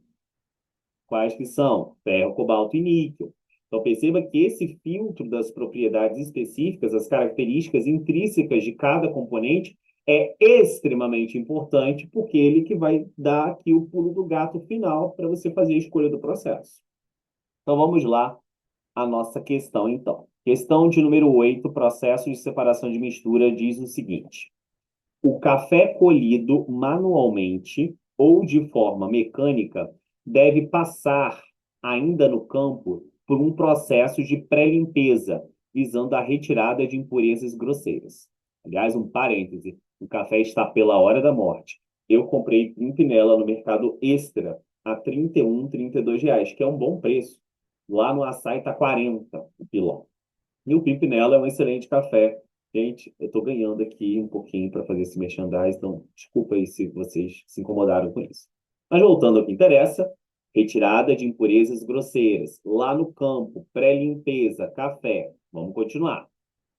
Quais que são? Ferro, cobalto e níquel. Então, perceba que esse filtro das propriedades específicas, as características intrínsecas de cada componente, é extremamente importante, porque ele que vai dar aqui o pulo do gato final para você fazer a escolha do processo. Então, vamos lá à nossa questão, então. Questão de número 8, processo de separação de mistura, diz o seguinte: o café colhido manualmente ou de forma mecânica deve passar, ainda no campo, por um processo de pré-limpeza, visando a retirada de impurezas grosseiras. Aliás, um parêntese: o café está pela hora da morte. Eu comprei em Pinela no mercado Extra a 31, R$ 32, que é um bom preço. Lá no Açaí está 40 o pilão. E o Pimpinela é um excelente café. Gente, eu estou ganhando aqui um pouquinho para fazer esse merchandising, então desculpa aí se vocês se incomodaram com isso. Mas voltando ao que interessa, retirada de impurezas grosseiras. Lá no campo, pré-limpeza, café. Vamos continuar.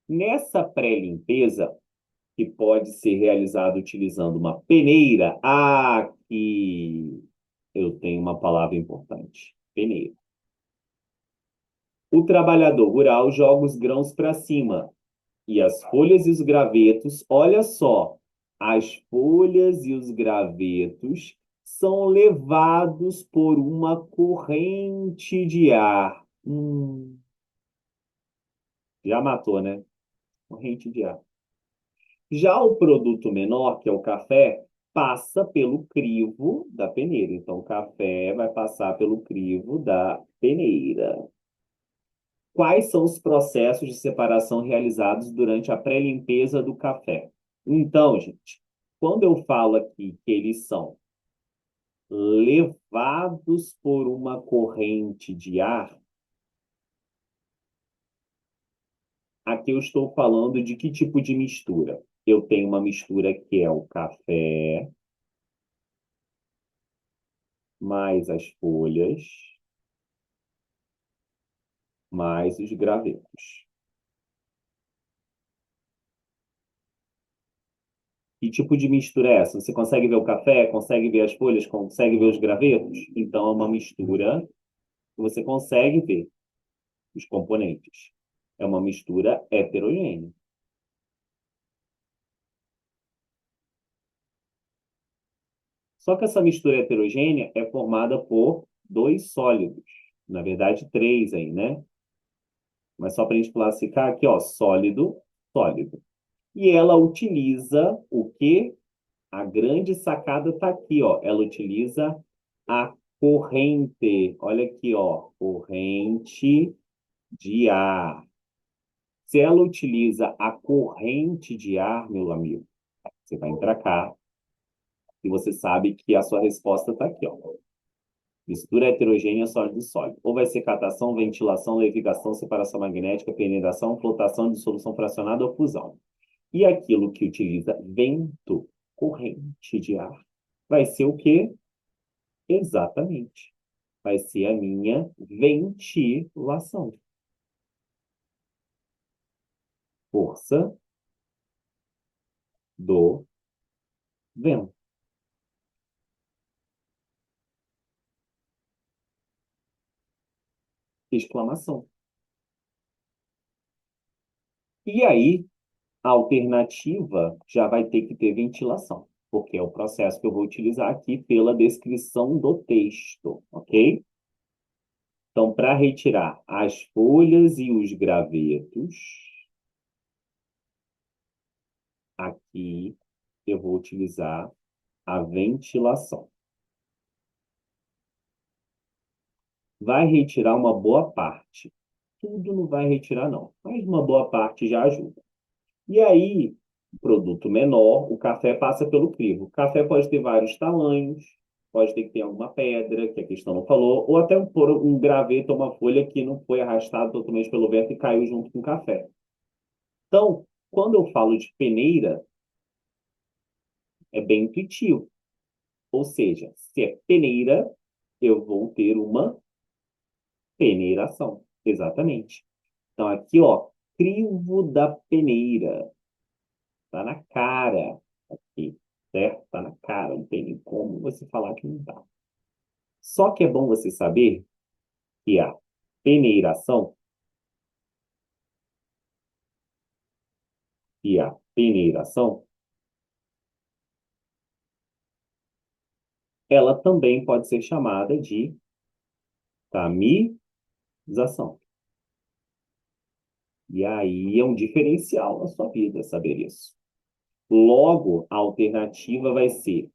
Nessa pré-limpeza, que pode ser realizada utilizando uma peneira, aqui eu tenho uma palavra importante: peneira. O trabalhador rural joga os grãos para cima e as folhas e os gravetos, olha só, as folhas e os gravetos são levados por uma corrente de ar. Já matou, né? Corrente de ar. Já o produto menor, que é o café, passa pelo crivo da peneira. Então, o café vai passar pelo crivo da peneira. Quais são os processos de separação realizados durante a pré-limpeza do café? Então, gente, quando eu falo aqui que eles são levados por uma corrente de ar, aqui eu estou falando de que tipo de mistura? Eu tenho uma mistura que é o café, mais as folhas, mais os gravetos. Que tipo de mistura é essa? Você consegue ver o café? Consegue ver as folhas? Consegue ver os gravetos? Então, é uma mistura você consegue ver os componentes. É uma mistura heterogênea. Só que essa mistura heterogênea é formada por dois sólidos. Na verdade, três aí, né? Mas só para a gente classificar aqui, ó, sólido, sólido. E ela utiliza o quê? A grande sacada está aqui, ó. Ela utiliza a corrente. Olha aqui, ó. Corrente de ar. Se ela utiliza a corrente de ar, meu amigo, você vai entrar cá e você sabe que a sua resposta está aqui, ó. Mistura heterogênea sólido-sólido. Ou vai ser catação, ventilação, levigação, separação magnética, penetração, flotação, dissolução fracionada ou fusão. E aquilo que utiliza vento, corrente de ar, vai ser o quê? Exatamente. Vai ser a minha ventilação. Força do vento. Exclamação. E aí, a alternativa já vai ter que ter ventilação, porque é o processo que eu vou utilizar aqui pela descrição do texto, ok? Então, para retirar as folhas e os gravetos, aqui eu vou utilizar a ventilação. Vai retirar uma boa parte. Tudo não vai retirar, não, mas uma boa parte já ajuda. E aí, produto menor, o café passa pelo crivo. O café pode ter vários tamanhos, pode ter que ter alguma pedra, que a questão não falou, ou até um graveto ou uma folha que não foi arrastado totalmente pelo vento e caiu junto com o café. Então, quando eu falo de peneira, é bem intuitivo. Ou seja, se é peneira, eu vou ter uma peneiração. Exatamente. Então, aqui, ó, crivo da peneira. Tá na cara aqui, certo? Tá na cara, não tem nem como você falar que não tá. Só que é bom você saber que a peneiração e a peneiração, ela também pode ser chamada de tamização. E aí é um diferencial na sua vida saber isso. Logo, a alternativa vai ser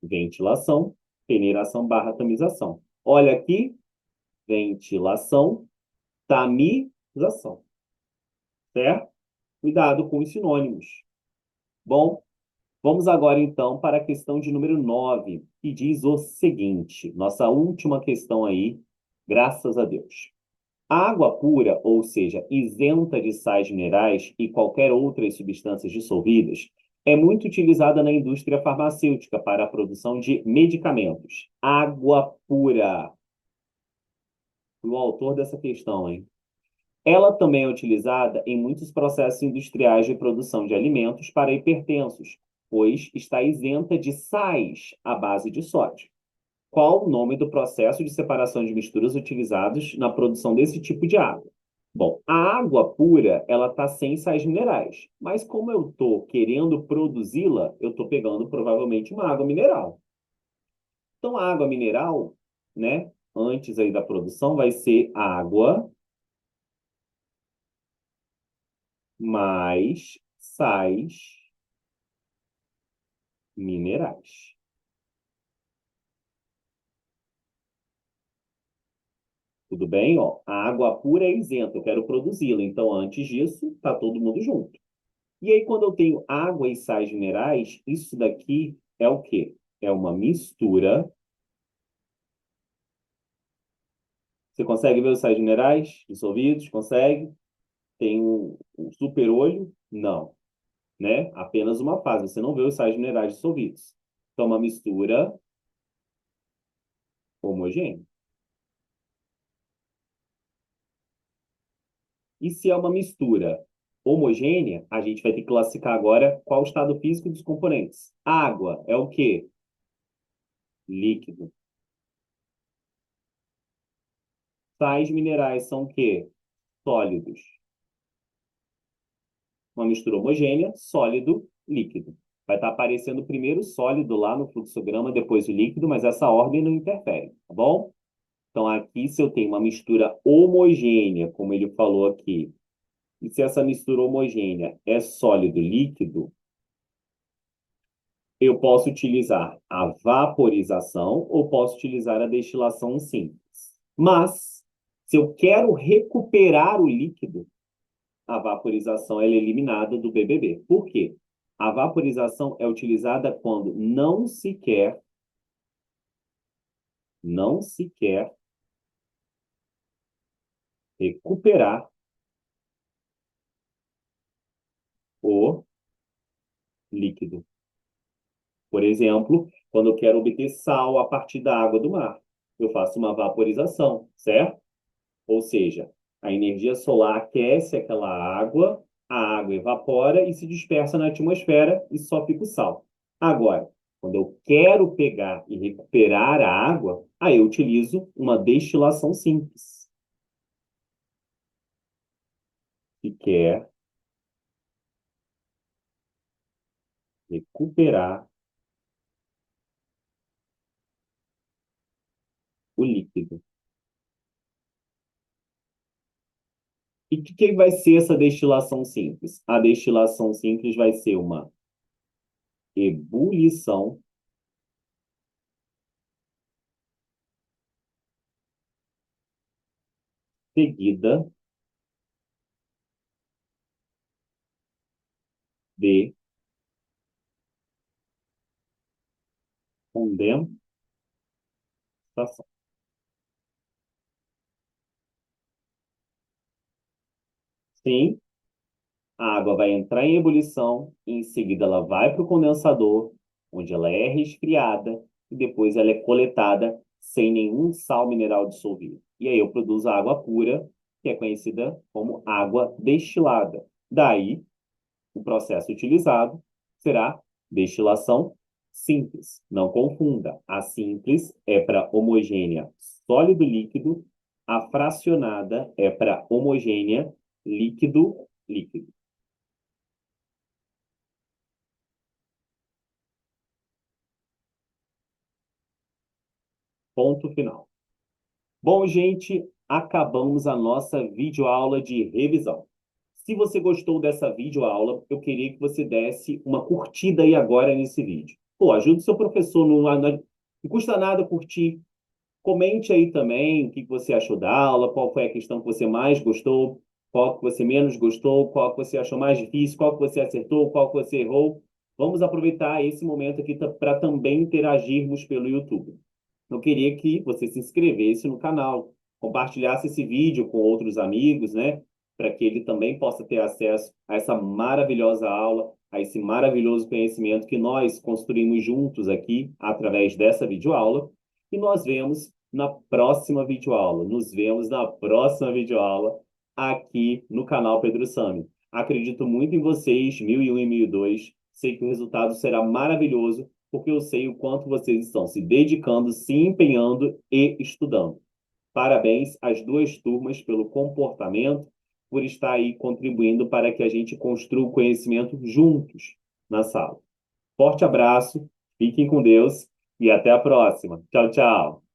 ventilação, peneiração barra tamização. Olha aqui, ventilação, tamização, certo? Cuidado com os sinônimos. Bom, vamos agora então para a questão de número 9, que diz o seguinte, nossa última questão aí, graças a Deus. A água pura, ou seja, isenta de sais minerais e qualquer outras substâncias dissolvidas, é muito utilizada na indústria farmacêutica para a produção de medicamentos. Água pura. O autor dessa questão, hein? Ela também é utilizada em muitos processos industriais de produção de alimentos para hipertensos, pois está isenta de sais à base de sódio. Qual o nome do processo de separação de misturas utilizados na produção desse tipo de água? Bom, a água pura, ela está sem sais minerais, mas como eu estou querendo produzi-la, eu estou pegando provavelmente uma água mineral. Então, a água mineral, né, antes aí da produção, vai ser água mais sais minerais. Tudo bem? Ó, a água pura é isenta, eu quero produzi-la. Então, antes disso, está todo mundo junto. E aí, quando eu tenho água e sais minerais, isso daqui é o quê? É uma mistura. Você consegue ver os sais minerais dissolvidos? Consegue? Tem um super olho? Não, né? Apenas uma fase. Você não vê os sais minerais dissolvidos. Então, uma mistura homogênea. E se é uma mistura homogênea, a gente vai ter que classificar agora qual o estado físico dos componentes. Água é o quê? Líquido. Sais minerais são o quê? Sólidos. Uma mistura homogênea, sólido, líquido. Vai estar aparecendo primeiro o sólido lá no fluxograma, depois o líquido, mas essa ordem não interfere, tá bom? Então, aqui, se eu tenho uma mistura homogênea, como ele falou aqui, e se essa mistura homogênea é sólido líquido, eu posso utilizar a vaporização ou posso utilizar a destilação simples. Mas, se eu quero recuperar o líquido, a vaporização ela é eliminada do BBB. Por quê? A vaporização é utilizada quando não se quer recuperar o líquido. Por exemplo, quando eu quero obter sal a partir da água do mar, eu faço uma vaporização, certo? Ou seja, a energia solar aquece aquela água, a água evapora e se dispersa na atmosfera e só fica o sal. Agora, quando eu quero pegar e recuperar a água, aí eu utilizo uma destilação simples, que quer recuperar o líquido. E o que vai ser essa destilação simples? A destilação simples vai ser uma ebulição seguida de condensação. Sim, a água vai entrar em ebulição, e em seguida ela vai para o condensador, onde ela é resfriada e depois ela é coletada sem nenhum sal mineral dissolvido. E aí eu produzo a água pura, que é conhecida como água destilada. Daí, o processo utilizado será destilação simples. Não confunda. A simples é para homogênea sólido líquido, a fracionada é para homogênea líquido líquido. Ponto final. Bom, gente, acabamos a nossa videoaula de revisão. Se você gostou dessa videoaula, eu queria que você desse uma curtida aí agora nesse vídeo. Pô, ajude seu professor, não custa nada curtir. Comente aí também o que você achou da aula, qual foi a questão que você mais gostou, qual que você menos gostou, qual que você achou mais difícil, qual que você acertou, qual que você errou. Vamos aproveitar esse momento aqui para também interagirmos pelo YouTube. Eu queria que você se inscrevesse no canal, compartilhasse esse vídeo com outros amigos, né? Para que ele também possa ter acesso a essa maravilhosa aula, a esse maravilhoso conhecimento que nós construímos juntos aqui através dessa videoaula. E nós vemos na próxima videoaula. Nos vemos na próxima videoaula aqui no canal Pedro Sami. Acredito muito em vocês, 1001 e 1002. Sei que o resultado será maravilhoso porque eu sei o quanto vocês estão se dedicando, se empenhando e estudando. Parabéns às duas turmas pelo comportamento, por estar aí contribuindo para que a gente construa o conhecimento juntos na sala. Forte abraço, fiquem com Deus e até a próxima. Tchau, tchau.